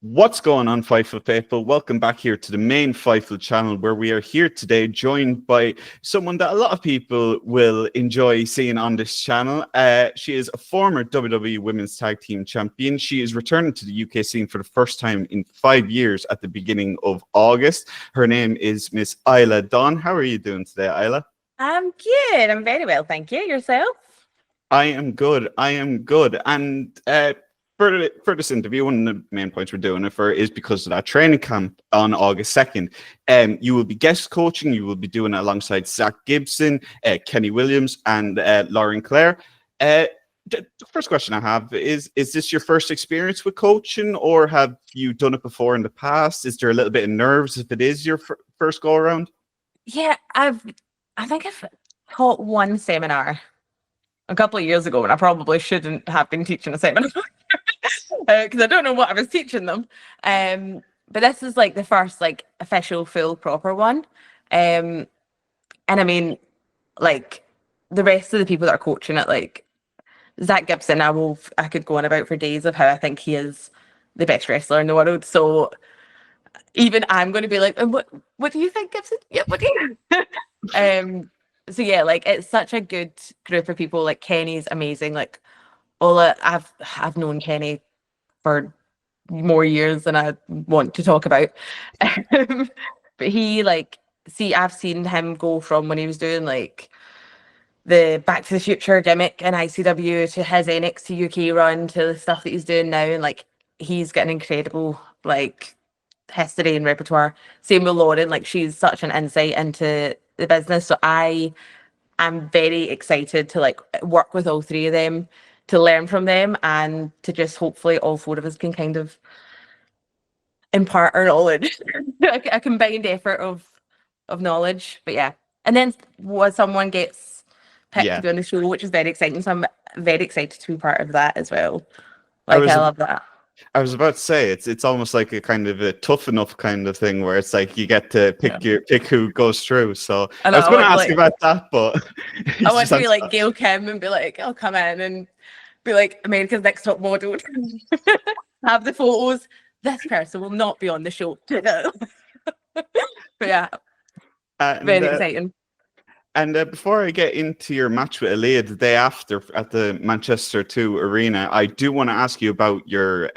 What's going on, Fightful people? Welcome back here to the main Fightful channel, where we are here today joined by someone that a lot of people will enjoy seeing on this channel. She is a former WWE Women's Tag Team Champion. She is returning to the UK scene for the first time in 5 years at the beginning of August. Her name is Miss Isla Dawn. How are you doing today, Isla? I'm good. I'm very well, thank you. Yourself? I am good. And for this interview, one of the main points we're doing it for is because of that training camp on August 2nd. You will be guest coaching. You will be doing it alongside Zach Gibson, Kenny Williams, and Lauren Clare. The first question I have is this your first experience with coaching, or have you done it before in the past? Is there a little bit of nerves if it is your first go around? Yeah, I think I've taught one seminar a couple of years ago, and I probably shouldn't have been teaching a seminar because I don't know what I was teaching them. But this is like the first like official, full, proper one. And I mean, like the rest of the people that are coaching it, like Zach Gibson, I could go on about for days of how I think he is the best wrestler in the world. So even I'm going to be like, what do you think, Gibson? Yeah, what do you? So yeah, like it's such a good group of people. Like Kenny's amazing. Like I've known Kenny for more years than I want to talk about. But he I've seen him go from when he was doing like the Back to the Future gimmick in ICW to his NXT UK run to the stuff that he's doing now, and like he's got an incredible like history and repertoire. Same with Lauren, like she's such an insight into the business. So I am very excited to like work with all three of them, to learn from them, and to just hopefully all four of us can kind of impart our knowledge, a combined effort of knowledge. But yeah, and then someone gets picked to be on the show, which is very exciting. So I'm very excited to be part of that as well. I love that. I was about to say it's almost like a kind of a tough enough kind of thing where it's like you get to pick who goes through. So I was going to ask you about that, but I want to be like Gail Kim and be like, I'll come in and be like America's Next Top Model. Have the photos. This person will not be on the show. But yeah, very exciting. And before I get into your match with Aaliyah the day after at the Manchester 2 Arena, I do want to ask you about your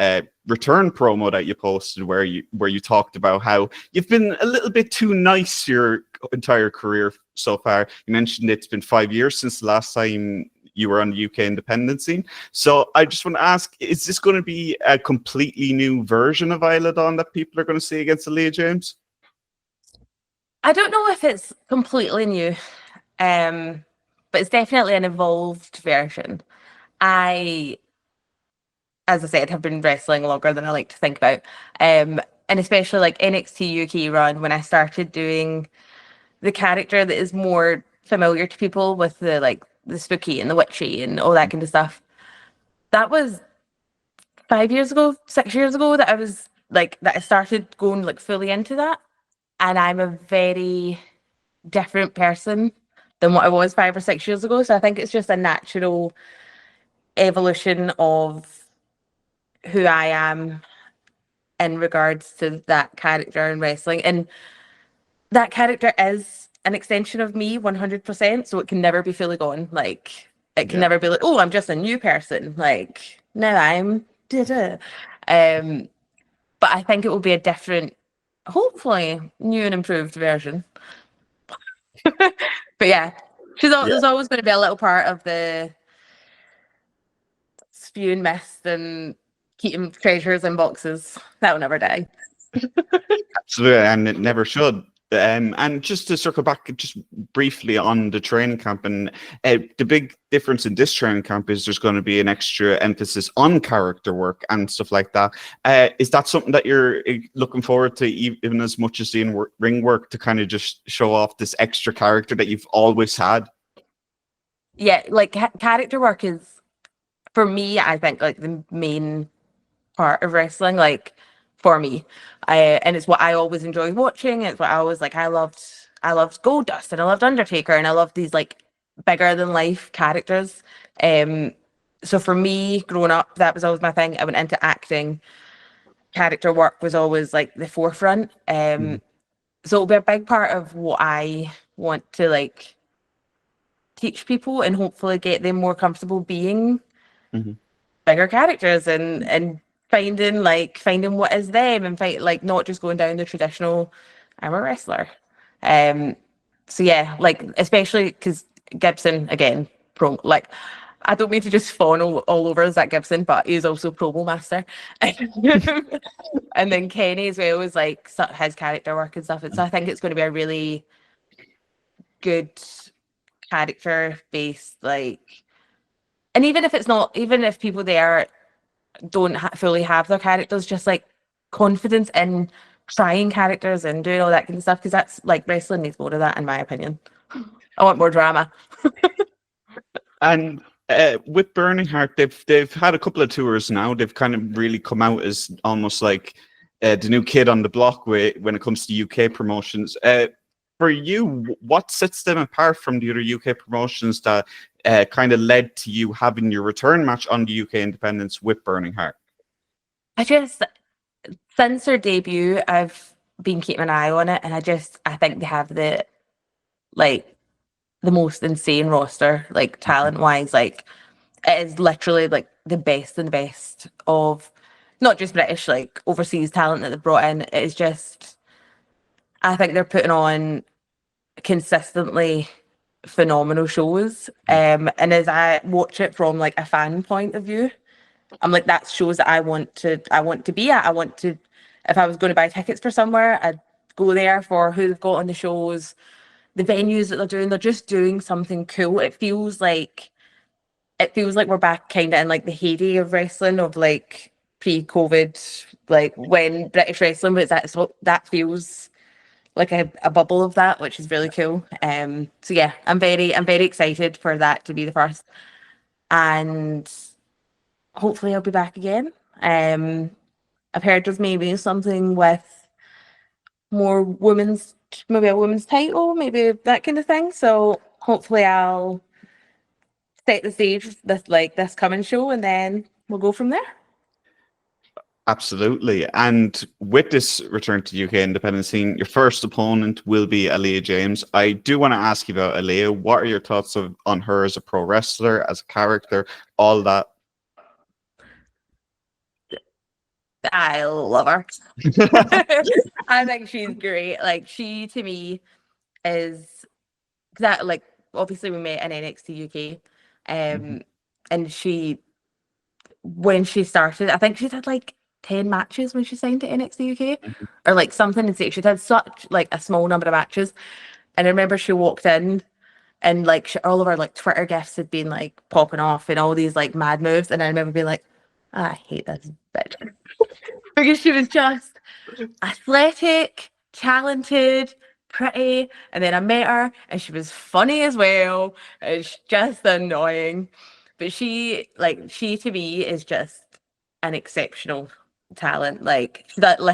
return promo that you posted where you talked about how you've been a little bit too nice your entire career so far. You mentioned it's been 5 years since the last time you were on the UK independent scene. So I just want to ask, is this going to be a completely new version of Isla Dawn that people are going to see against Aaliyah James? I don't know if it's completely new. But it's definitely an evolved version. As I said, have been wrestling longer than I like to think about. And especially like NXT UK run, when I started doing the character that is more familiar to people with the spooky and the witchy and all that kind of stuff. That was 5 years ago, 6 years ago that I started going like fully into that. And I'm a very different person than what I was 5 or 6 years ago. So I think it's just a natural evolution of who I am in regards to that character in wrestling. And that character is an extension of me 100%. So it can never be fully gone. Like it can never be like, oh, I'm just a new person. Like, no, I'm But I think it will be a different, hopefully new and improved version. But yeah, there's always going to be a little part of the spewing mist and keeping treasures in boxes. That will never die. Absolutely, and it never should. And just to circle back just briefly on the training camp, and the big difference in this training camp is there's going to be an extra emphasis on character work and stuff like that. Is that something that you're looking forward to, even as much as the ring work, to kind of just show off this extra character that you've always had? Yeah, like character work is, for me, I think like the main part of wrestling, like for me, and it's what I always enjoyed watching. It's what I always like. I loved Goldust and I loved Undertaker and I loved these like bigger than life characters. So for me, growing up, that was always my thing. I went into acting character work was always like the forefront. So it'll be a big part of what I want to like teach people and hopefully get them more comfortable being bigger characters and finding what is them and like not just going down the traditional I'm a wrestler. So yeah, like especially because Gibson again, like I don't mean to just fawn all over Zach Gibson, but he's also promo master. And then Kenny as well is like his character work and stuff. And so I think it's going to be a really good character based, like, and even if it's not, even if people there don't fully have their characters, just like confidence in trying characters and doing all that kind of stuff, because that's like wrestling needs more of that, in my opinion. I want more drama. And with Burning Heart, they've had a couple of tours now. They've kind of really come out as almost like the new kid on the block when it comes to UK promotions. For you, what sets them apart from the other UK promotions that kind of led to you having your return match on the UK Independence with Burning Heart? Since their debut, I've been keeping an eye on it, and I think they have the most insane roster, like talent wise. Like it is literally like the best and the best of not just British, like overseas talent that they've brought in. It is just, I think they're putting on consistently phenomenal shows. And as I watch it from like a fan point of view, I'm like, that's shows that I want to be at. If I was going to buy tickets for somewhere, I'd go there for who they've got on the shows, the venues that they're just doing something cool. It feels like we're back kind of in like the heyday of wrestling of like pre-COVID, like when British wrestling was that. So that feels like a bubble of that, which is really cool. So yeah, I'm very excited for that to be the first, and hopefully I'll be back again. I've heard there's maybe something with more maybe a women's title, maybe that kind of thing. So hopefully I'll set the stage this coming show, and then we'll go from there. Absolutely. And with this return to UK independent scene, your first opponent will be Aaliyah James. I do want to ask you about Aaliyah. What are your thoughts on her as a pro wrestler, as a character, all that? I love her. I think she's great. Like, she to me is that, like, obviously we met in NXT UK, and when she started, I think she had like 10 matches when she signed to NXT UK, or like something insane. She had such like a small number of matches, and I remember she walked in, and like all of our like Twitter gifs had been like popping off and all these like mad moves, and I remember being like, I hate this bitch. Because she was just athletic, talented, pretty, and then I met her and she was funny as well. It's just annoying, but she to me is just an exceptional talent. Like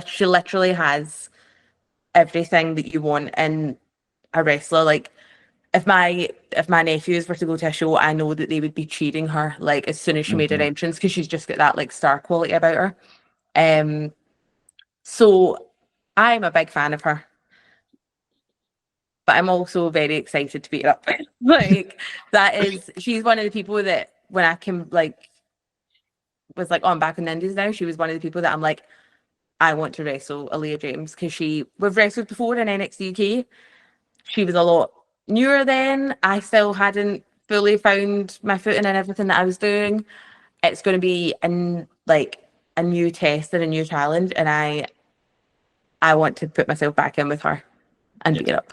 she literally has everything that you want in a wrestler. Like if my nephews were to go to a show, I know that they would be cheering her like as soon as she made her entrance, because she's just got that like star quality about her. So I'm a big fan of her, but I'm also very excited to beat her up. Like she's one of the people that when I can was like, oh, I'm back in the Indies now. She was one of the people that I'm like, I want to wrestle Aaliyah James, because we've wrestled before in NXT UK. She was a lot newer then. I still hadn't fully found my footing in everything that I was doing. It's going to be a new test and a new challenge, and I want to put myself back in with her and beat it up.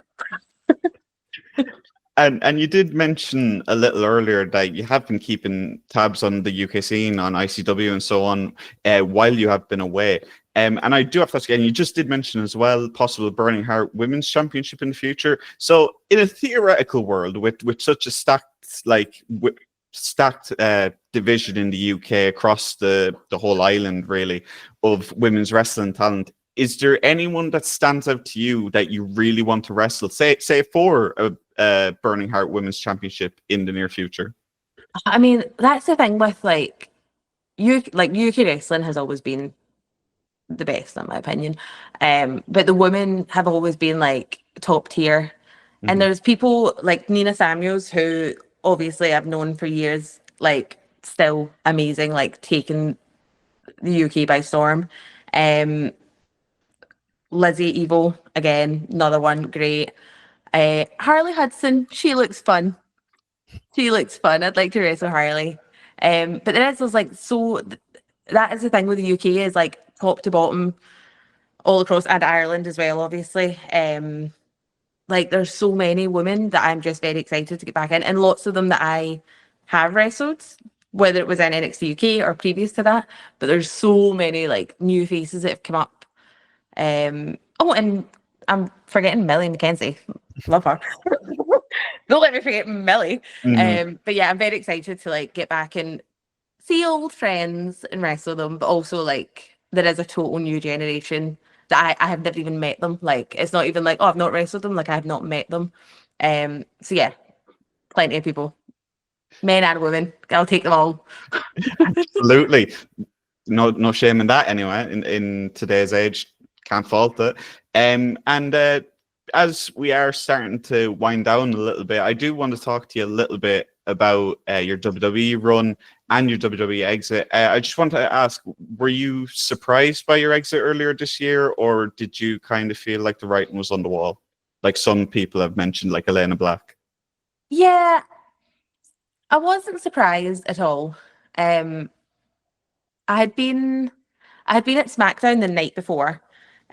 And you did mention a little earlier that you have been keeping tabs on the UK scene, on ICW and so on, while you have been away. And I do have to ask again, you just did mention as well, possible Burning Heart Women's Championship in the future. So in a theoretical world with such a stacked division in the UK across the whole island, really, of women's wrestling talent, is there anyone that stands out to you that you really want to wrestle, say for a Burning Heart Women's Championship in the near future? I mean, that's the thing with UK wrestling has always been the best in my opinion. But the women have always been like top tier. And there's people like Nina Samuels, who obviously I've known for years, like still amazing, like taking the UK by storm. Lizzie Evo, again, another one, great. Harley Hudson, she looks fun. She looks fun. I'd like to wrestle Harley. But there is those like that is the thing with the UK is like top to bottom, all across, and Ireland as well, obviously. Like there's so many women that I'm just very excited to get back in, and lots of them that I have wrestled, whether it was in NXT UK or previous to that. But there's so many like new faces that have come up. Oh, and I'm forgetting Millie McKenzie. Love her. Don't let me forget Millie. But yeah, I'm very excited to like get back and see old friends and wrestle them, but also like there is a total new generation that I have never even met them. Like it's not even like, oh, I've not wrestled them, like I have not met them. So yeah, plenty of people. Men and women. I'll take them all. Absolutely. No shame in that anyway, in today's age. Can't fault it. And as we are starting to wind down a little bit, I do want to talk to you a little bit about your WWE run and your WWE exit. I just want to ask, were you surprised by your exit earlier this year, or did you kind of feel like the writing was on the wall? Like some people have mentioned, like Elena Black. Yeah, I wasn't surprised at all. I had been at SmackDown the night before,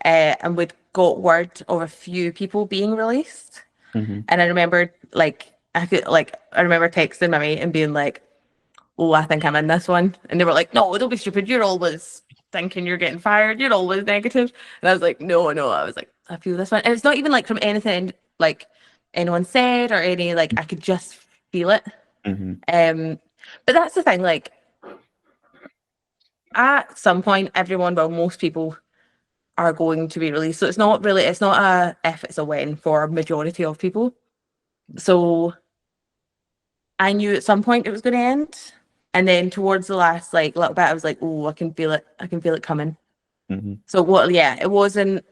and we'd got word of a few people being released. And I remember I remember texting my mate and being like, oh, I think I'm in this one. And they were like, no, don't be stupid. You're always thinking you're getting fired. You're always negative. And I was like, no. I was like, I feel this one. And it's not even like from anything like anyone said or any, like, I could just feel it. But that's the thing, like, at some point, most people are going to be released. So it's not a if, it's a when for a majority of people. So I knew at some point it was going to end. And then towards the last like little bit, I was like, oh, I can feel it coming. So it wasn't,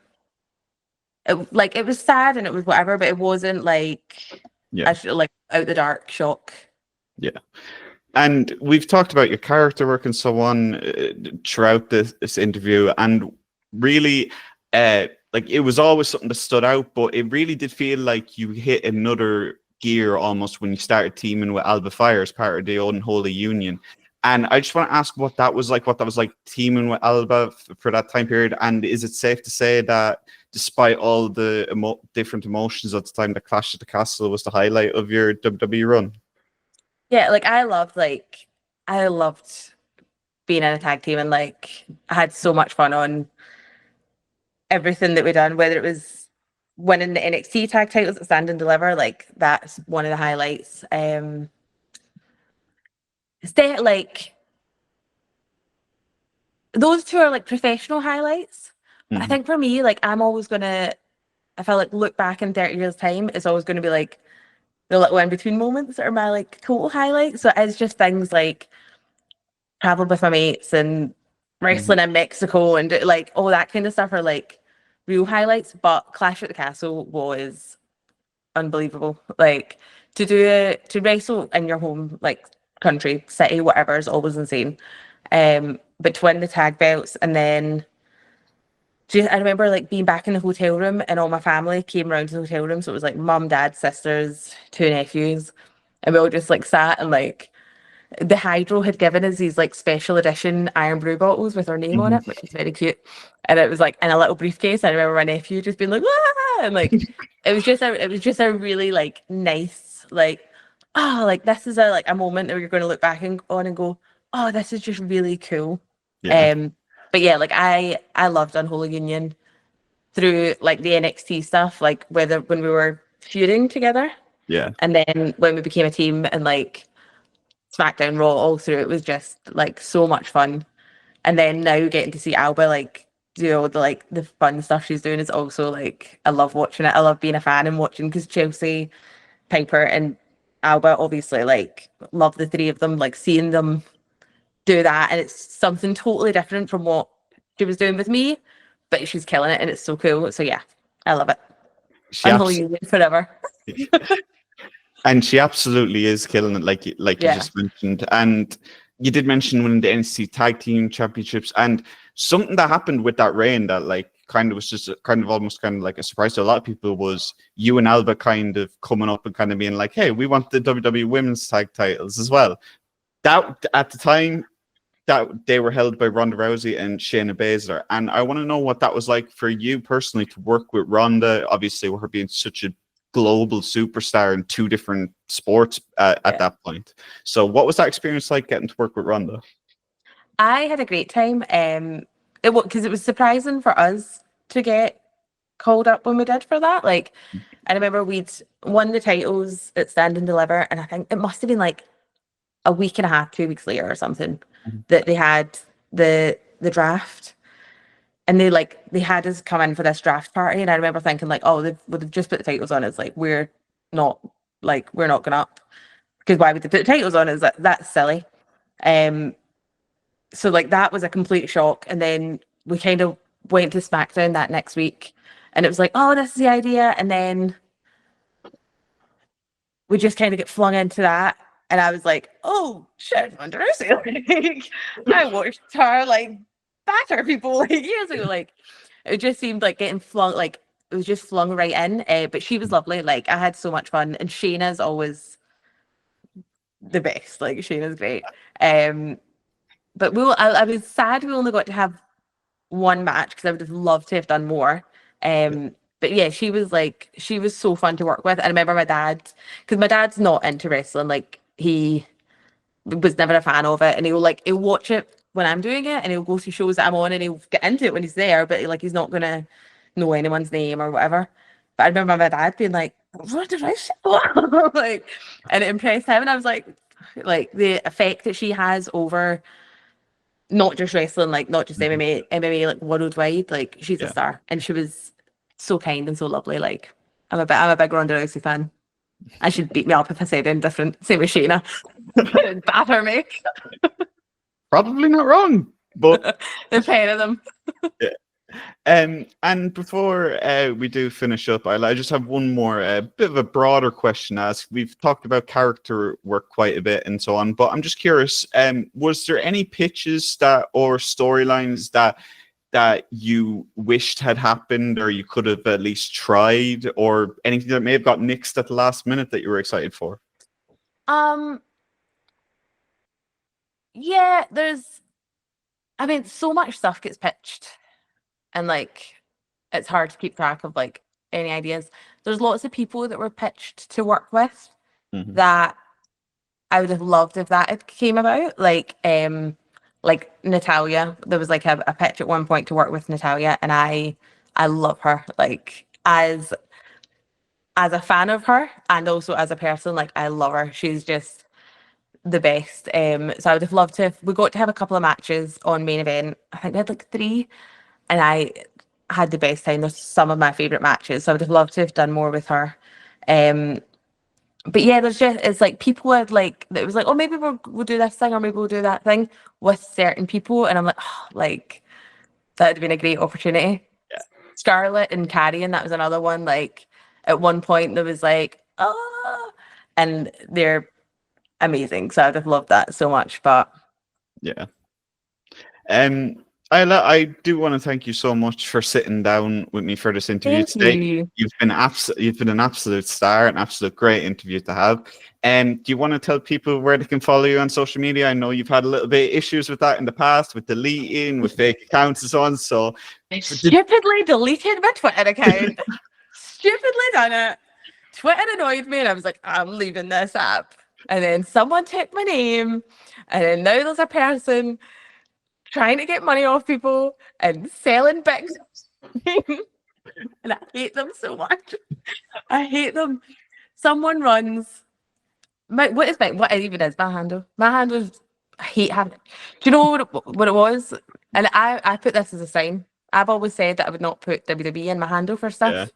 it was sad and it was whatever, but it wasn't like, like out the dark shock. Yeah. And we've talked about your character work and so on throughout this interview, and really, like it was always something that stood out, but it really did feel like you hit another gear almost when you started teaming with Alba Fyre as part of the Unholy Union. And I just want to ask what that was like teaming with Alba for that time period. And is it safe to say that despite all the different emotions at the time, the Clash at the Castle was the highlight of your WWE run? Yeah, like I loved being in a tag team, and like I had so much fun on everything that we done, whether it was winning the NXT tag titles at Stand and Deliver, like that's one of the highlights. Like those two are like professional highlights. But I think for me, like I'm always gonna, if I like look back in 30 years time, it's always gonna be like the little in between moments are my like total highlights. So it's just things like traveling with my mates and wrestling in Mexico and like all that kind of stuff are like real highlights. But Clash at the Castle was unbelievable. Like to wrestle in your home like country, city, whatever is always insane. But to win the tag belts, and then I remember like being back in the hotel room and all my family came around to the hotel room. So it was like mum, dad, sisters, two nephews. And we all just like sat, and like the Hydro had given us these like special edition iron brew bottles with our name on it, which is very cute. And it was like in a little briefcase. I remember my nephew just being like, ah! And like it was just a really like nice, like, oh, like this is a moment that you're going to look back on and go, oh, this is just really cool. But yeah, like I loved Unholy Union through like the NXT stuff, like when we were feuding together. Yeah. And then when we became a team and like SmackDown, Raw, all through, it was just like so much fun. And then now getting to see Alba like do the fun stuff she's doing is also like, I love watching it. I love being a fan and watching, because Chelsea, Piper and Alba obviously like love the three of them, like seeing them do that, and it's something totally different from what she was doing with me, but she's killing it and it's so cool. So yeah, I love it. She Until you win forever. and she absolutely is killing it, like you Yeah. just mentioned. And you did mention winning the NXT Tag Team Championships, and something that happened with that reign that like kind of was just almost like a surprise to a lot of people was you and Alba kind of coming up and kind of being like, hey, we want the WWE Women's Tag Titles as well. That at the time that they were held by Ronda Rousey and Shayna Baszler, and I want to know what that was like for you personally to work with Ronda, obviously with her being such a global superstar in two different sports at that point. So what was that experience like getting to work with Ronda? I had a great time. Because it was surprising for us to get called up when we did for that. Like, I remember we'd won the titles at Stand and Deliver, and I think it must have been like a week and a half, 2 weeks later or something, that they had the draft. And they had us come in for this draft party, and I remember thinking like, oh, they've just put the titles on. It's like we're not going up, because why would they put the titles on? Is that's silly. So like that was a complete shock. And then we kind of went to SmackDown that next week, and it was like, oh, this is the idea. And then we just kind of get flung into that, and I was like, oh shit, Ronda Rousey. Like, I watched her like batter people like years ago. Like, it just seemed like getting flung, like it was just flung right in. But she was lovely. Like, I had so much fun, and Shayna's always the best. Like, Shayna's great. But I was sad we only got to have one match, because I would have loved to have done more. But yeah, she was so fun to work with. I remember my dad, because my dad's not into wrestling. Like, he was never a fan of it, and he'll watch it when I'm doing it, and he'll go to shows that I'm on, and he'll get into it when he's there, but like he's not gonna know anyone's name or whatever. But I remember my dad being like, what did I say? Like, and it impressed him, and I was like the effect that she has over not just wrestling, like not just MMA like worldwide, like she's a star, and she was so kind and so lovely. Like, I'm a big Ronda Rousey fan. I should beat me up if I said anything different. Same with Shayna. Batter me. Probably not wrong, but the pair of them. Yeah. And before we do finish up, I just have one more bit of a broader question to ask. We've talked about character work quite a bit and so on, but I'm just curious, was there any pitches or storylines that you wished had happened, or you could have at least tried, or anything that may have got nixed at the last minute that you were excited for? Yeah, so much stuff gets pitched, and like it's hard to keep track of like any ideas. There's lots of people that were pitched to work with that I would have loved if that had came about. Like Natalia, there was like a pitch at one point to work with Natalia, and I love her, like as a fan of her, and also as a person. Like, I love her. She's just the best. So I would have loved to we got to have a couple of matches on Main Event. I think we had like 3, and I had the best time. There's some of my favorite matches, so I would have loved to have done more with her. But yeah, it's like people had like, it was like, oh, maybe we'll do this thing, or maybe we'll do that thing with certain people, and I'm like, oh, like that would have been a great opportunity. Yeah. Scarlett and Carrion, that was another one. Like, at one point there was like, oh, and they're amazing, so I'd have loved that so much. But yeah, I do want to thank you so much for sitting down with me for this interview today. You've been an absolute star, an absolute great interview to have. And do you want to tell people where they can follow you on social media? I know you've had a little bit of issues with that in the past, with deleting, with fake accounts and so on. So I stupidly deleted my Twitter account. Stupidly done it. Twitter annoyed me, and I was like, I'm leaving this app. And then someone took my name, and then now there's a person trying to get money off people and selling big. And I hate them so much. I hate them. Someone runs what even is my handle? My handle is, I hate having it. Do you know what it was? And I put this as a sign. I've always said that I would not put WWE in my handle for stuff,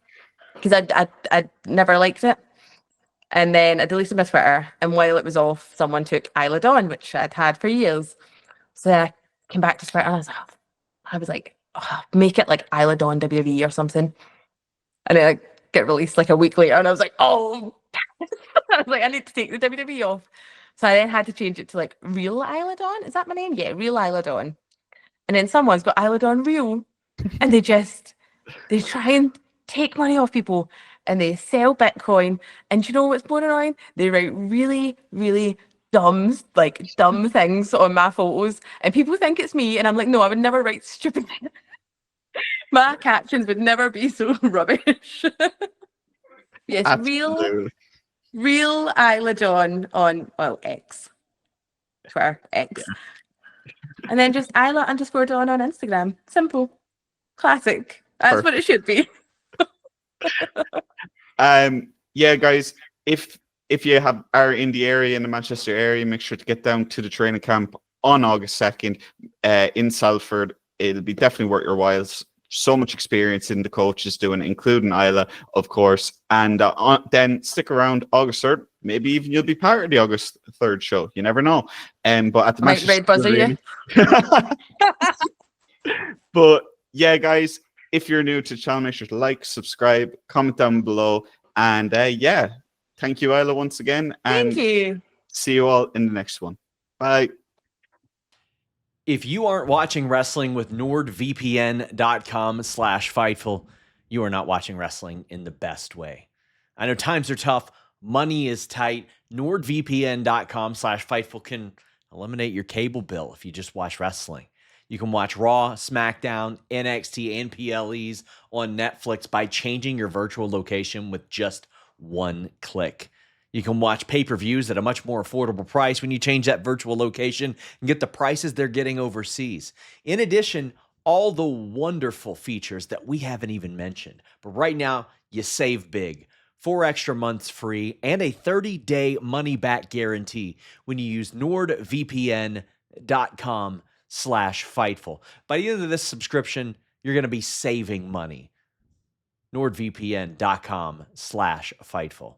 because I never liked it. And then I deleted my Twitter, and while it was off, someone took Isla Dawn, which I'd had for years. So then I came back to Twitter, and I was like, make it like Isla Dawn WWE or something. And it like get released like a week later, and I was like, oh, I was like, I need to take the WWE off. So I then had to change it to like Real Isla Dawn. Is that my name? Yeah, Real Isla Dawn. And then someone's got Isla Dawn Real, and they try and take money off people, and they sell Bitcoin. And you know what's more annoying? They write really, really dumb things on my photos, and people think it's me. And I'm like, no, I would never write stupid things. My captions would never be so rubbish. Yes, Absolutely. real Isla Dawn on X. Twitter X. Yeah. And then just Isla_Dawn on Instagram. Simple. Classic. That's what it should be. Yeah, guys, if you are in the area, in the Manchester area, make sure to get down to the training camp on August 2nd in Salford. It'll be definitely worth your while. So much experience in the coaches doing it, including Isla, of course. And then stick around August 3rd. Maybe even you'll be part of the August 3rd show. You never know. But at the Red buzzer you. But yeah, guys, if you're new to the channel, make sure to like, subscribe, comment down below. And yeah, thank you, Isla, once again. And thank you. See you all in the next one. Bye. If you aren't watching wrestling with NordVPN.com/Fightful, you are not watching wrestling in the best way. I know times are tough. Money is tight. NordVPN.com/Fightful can eliminate your cable bill if you just watch wrestling. You can watch Raw, SmackDown, NXT, and PLEs on Netflix by changing your virtual location with just one click. You can watch pay-per-views at a much more affordable price when you change that virtual location and get the prices they're getting overseas. In addition, all the wonderful features that we haven't even mentioned. But right now, you save big. 4 extra months free and a 30-day money-back guarantee when you use NordVPN.com/Fightful. By the end of this subscription, you're going to be saving money. NordVPN.com/Fightful.